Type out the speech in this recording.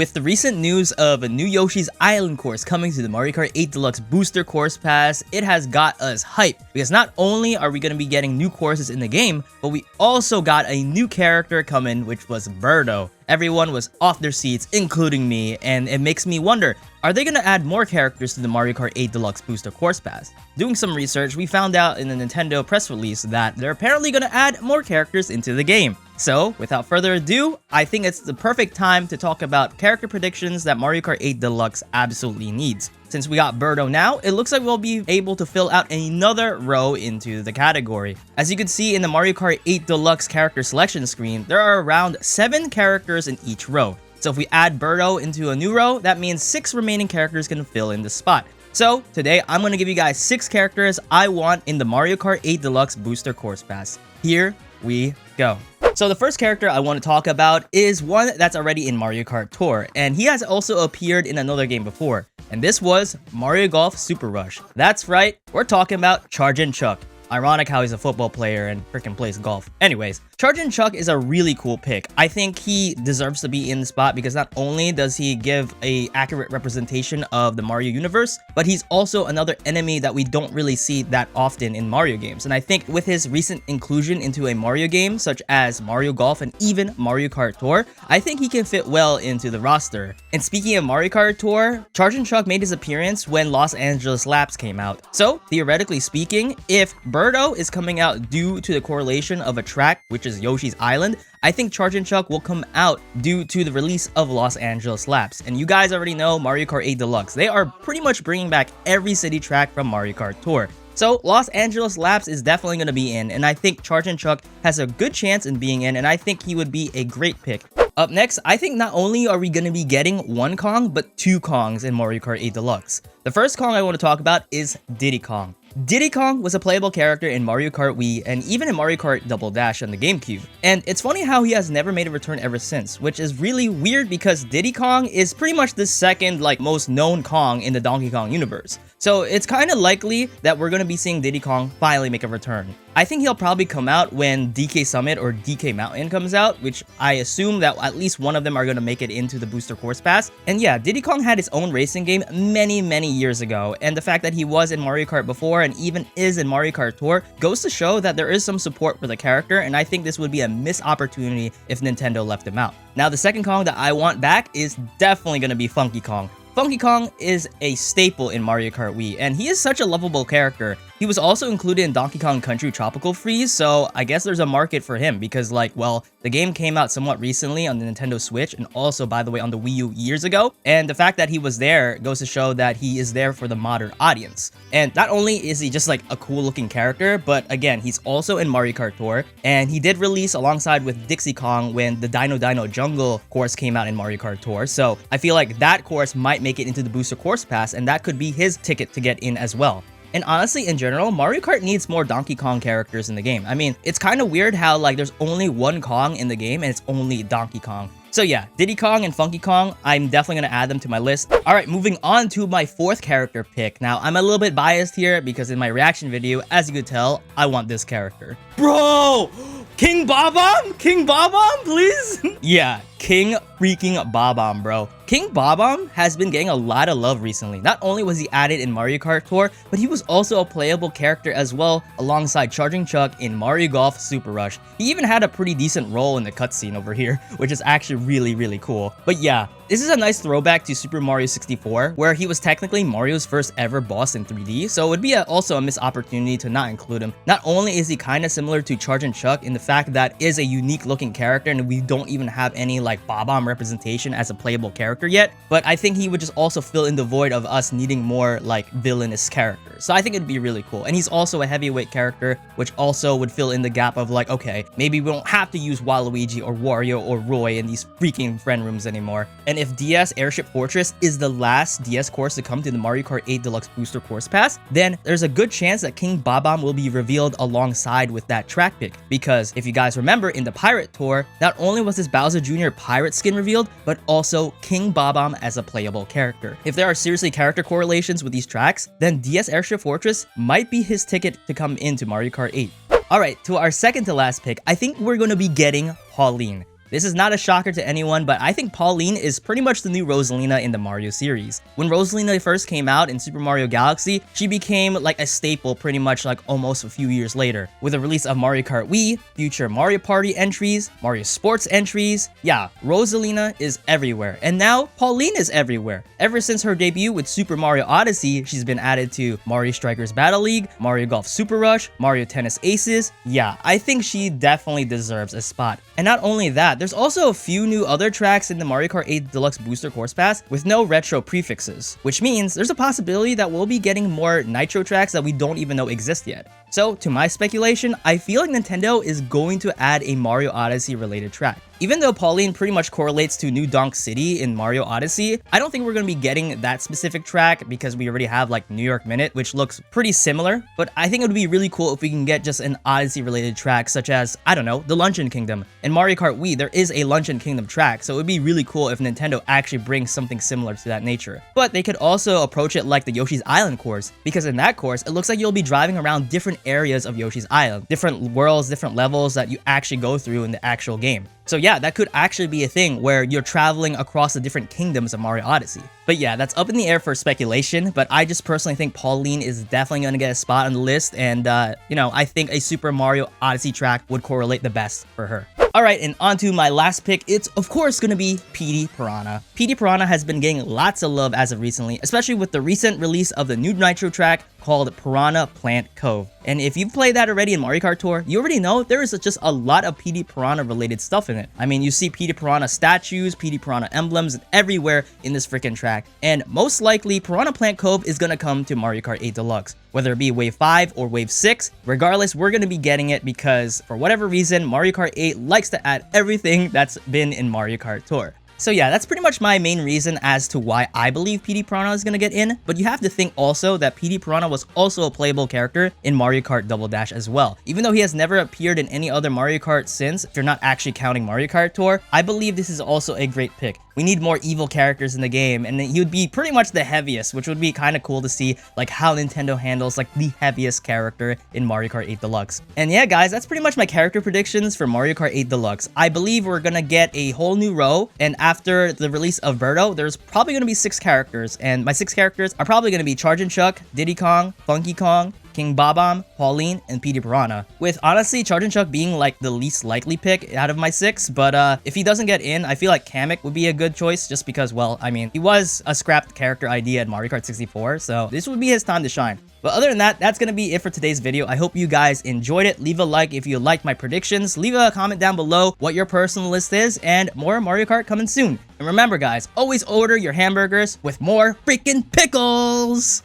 With the recent news of a new Yoshi's Island course coming to the Mario Kart 8 Deluxe Booster Course Pass, it has got us hyped because not only are we going to be getting new courses in the game, but we also got a new character coming, which was Birdo. Everyone was off their seats, including me, and it makes me wonder, are they going to add more characters to the Mario Kart 8 Deluxe Booster Course Pass? Doing some research, we found out in the Nintendo press release that they're apparently going to add more characters into the game. So, without further ado, I think it's the perfect time to talk about character predictions that Mario Kart 8 Deluxe absolutely needs. Since we got Birdo now, it looks like we'll be able to fill out another row into the category. As you can see in the Mario Kart 8 Deluxe character selection screen, there are around 7 characters in each row. So if we add Birdo into a new row, that means 6 remaining characters can fill in the spot. So today, I'm going to give you guys 6 characters I want in the Mario Kart 8 Deluxe Booster Course Pass. Here we go. So the first character I want to talk about is one that's already in Mario Kart Tour, and he has also appeared in another game before, and this was Mario Golf Super Rush. That's right, we're talking about Chargin' Chuck. Ironic how he's a football player and freaking plays golf. Anyways, Chargin' Chuck is a really cool pick. I think he deserves to be in the spot because not only does he give a accurate representation of the Mario universe, but he's also another enemy that we don't really see that often in Mario games. And I think with his recent inclusion into a Mario game, such as Mario Golf and even Mario Kart Tour, I think he can fit well into the roster. And speaking of Mario Kart Tour, Chargin' Chuck made his appearance when Los Angeles Laps came out. So, theoretically speaking, if Birdo is coming out due to the correlation of a track, which is Yoshi's Island, I think Chargin' Chuck will come out due to the release of Los Angeles Laps. And you guys already know Mario Kart 8 Deluxe. They are pretty much bringing back every city track from Mario Kart Tour. So Los Angeles Laps is definitely going to be in, and I think Chargin' Chuck has a good chance in being in, and I think he would be a great pick. Up next, I think not only are we going to be getting one Kong, but 2 Kongs in Mario Kart 8 Deluxe. The first Kong I want to talk about is Diddy Kong. Diddy Kong was a playable character in Mario Kart Wii and even in Mario Kart Double Dash on the GameCube. And it's funny how he has never made a return ever since, which is really weird because Diddy Kong is pretty much the second most known Kong in the Donkey Kong universe. So it's kind of likely that we're going to be seeing Diddy Kong finally make a return. I think he'll probably come out when DK Summit or DK Mountain comes out, which I assume that at least one of them are going to make it into the Booster Course Pass. And yeah, Diddy Kong had his own racing game many years ago, and the fact that he was in Mario Kart before and even is in Mario Kart Tour goes to show that there is some support for the character, and I think this would be a missed opportunity if Nintendo left him out. Now, the second Kong that I want back is definitely going to be Funky Kong. Funky Kong is a staple in Mario Kart Wii, and he is such a lovable character. He was also included in Donkey Kong Country Tropical Freeze, so I guess there's a market for him because, the game came out somewhat recently on the Nintendo Switch and also, by the way, on the Wii U years ago. And the fact that he was there goes to show that he is there for the modern audience. And not only is he just a cool looking character, but again, he's also in Mario Kart Tour, and he did release alongside with Dixie Kong when the Dino Dino Jungle course came out in Mario Kart Tour. So I feel like that course might make it into the Booster Course Pass, and that could be his ticket to get in as well. And honestly, in general, Mario Kart needs more Donkey Kong characters in the game. I mean, it's kind of weird how there's only one Kong in the game and it's only Donkey Kong. So yeah, Diddy Kong and Funky Kong, I'm definitely going to add them to my list. Alright, moving on to my 4th character pick. Now, I'm a little bit biased here because in my reaction video, as you could tell, I want this character. Bro! King Bob-omb? King Bob-omb, please? Yeah, King freaking Bob-omb, bro. King Bob-omb has been getting a lot of love recently. Not only was he added in Mario Kart Tour, but he was also a playable character as well alongside Chargin' Chuck in Mario Golf Super Rush. He even had a pretty decent role in the cutscene over here, which is actually really cool. But yeah, this is a nice throwback to Super Mario 64, where he was technically Mario's first ever boss in 3D, so it would be also a missed opportunity to not include him. Not only is he kind of similar to Chargin' Chuck in the fact that is a unique looking character and we don't even have any Bob-omb representation as a playable character yet, but I think he would just also fill in the void of us needing more villainous characters. So I think it'd be really cool. And he's also a heavyweight character, which also would fill in the gap of okay, maybe we don't have to use Waluigi or Wario or Roy in these freaking friend rooms anymore. And if DS Airship Fortress is the last DS course to come to the Mario Kart 8 Deluxe Booster Course Pass, then there's a good chance that King Bob-omb will be revealed alongside with that track pick. Because if you guys remember in the Pirate Tour, not only was this Bowser Jr. pirate skin revealed, but also King Bob-omb as a playable character. If there are seriously character correlations with these tracks, then DS Airship Fortress might be his ticket to come into Mario Kart 8. Alright, to our second to last pick, I think we're going to be getting Pauline. This is not a shocker to anyone, but I think Pauline is pretty much the new Rosalina in the Mario series. When Rosalina first came out in Super Mario Galaxy, she became like a staple pretty much like almost a few years later. With the release of Mario Kart Wii, future Mario Party entries, Mario Sports entries, yeah, Rosalina is everywhere. And now Pauline is everywhere. Ever since her debut with Super Mario Odyssey, she's been added to Mario Strikers Battle League, Mario Golf Super Rush, Mario Tennis Aces. Yeah, I think she definitely deserves a spot. And not only that, there's also a few new other tracks in the Mario Kart 8 Deluxe Booster Course Pass with no retro prefixes, which means there's a possibility that we'll be getting more Nitro tracks that we don't even know exist yet. So, to my speculation, I feel like Nintendo is going to add a Mario Odyssey related track. Even though Pauline pretty much correlates to New Donk City in Mario Odyssey, I don't think we're going to be getting that specific track because we already have like New York Minute, which looks pretty similar. But I think it would be really cool if we can get just an Odyssey related track such as, I don't know, the Luncheon Kingdom. In Mario Kart Wii, there is a Luncheon Kingdom track, so it would be really cool if Nintendo actually brings something similar to that nature. But they could also approach it like the Yoshi's Island course, because in that course, it looks like you'll be driving around different areas of Yoshi's Island, different worlds, different levels that you actually go through in the actual game. So yeah, that could actually be a thing where you're traveling across the different kingdoms of Mario Odyssey. But yeah, that's up in the air for speculation, but I just personally think Pauline is definitely going to get a spot on the list, and you know, I think a Super Mario Odyssey track would correlate the best for her. Alright, and on to my last pick. It's of course going to be Petey Piranha. Petey Piranha has been getting lots of love as of recently, especially with the recent release of the new Nitro track called Piranha Plant Cove. And if you've played that already in Mario Kart Tour, you already know there is just a lot of Petey Piranha related stuff in it. I mean, you see Petey Piranha statues, Petey Piranha emblems everywhere in this freaking track. And most likely, Piranha Plant Cove is going to come to Mario Kart 8 Deluxe. Whether it be Wave 5 or Wave 6, regardless, we're going to be getting it because, for whatever reason, Mario Kart 8 likes to add everything that's been in Mario Kart Tour. So yeah, that's pretty much my main reason as to why I believe Petey Piranha is going to get in, but you have to think also that Petey Piranha was also a playable character in Mario Kart Double Dash as well. Even though he has never appeared in any other Mario Kart since, if you're not actually counting Mario Kart Tour, I believe this is also a great pick. We need more evil characters in the game, and he would be pretty much the heaviest, which would be kind of cool to see, like how Nintendo handles like the heaviest character in Mario Kart 8 Deluxe. And yeah, guys, that's pretty much my character predictions for Mario Kart 8 Deluxe. I believe we're gonna get a whole new row, and after the release of Birdo, there's probably gonna be 6 characters, and my 6 characters are probably gonna be Chargin' Chuck, Diddy Kong, Funky Kong, King Bob-omb, Pauline, and Petey Piranha. With honestly Chargin' Chuck being like the least likely pick out of my 6, but if he doesn't get in, I feel like Kamek would be a good choice just because, well, I mean, he was a scrapped character idea at Mario Kart 64, so this would be his time to shine. But other than that, that's going to be it for today's video. I hope you guys enjoyed it. Leave a like if you liked my predictions. Leave a comment down below what your personal list is, and more Mario Kart coming soon. And remember guys, always order your hamburgers with more freaking pickles!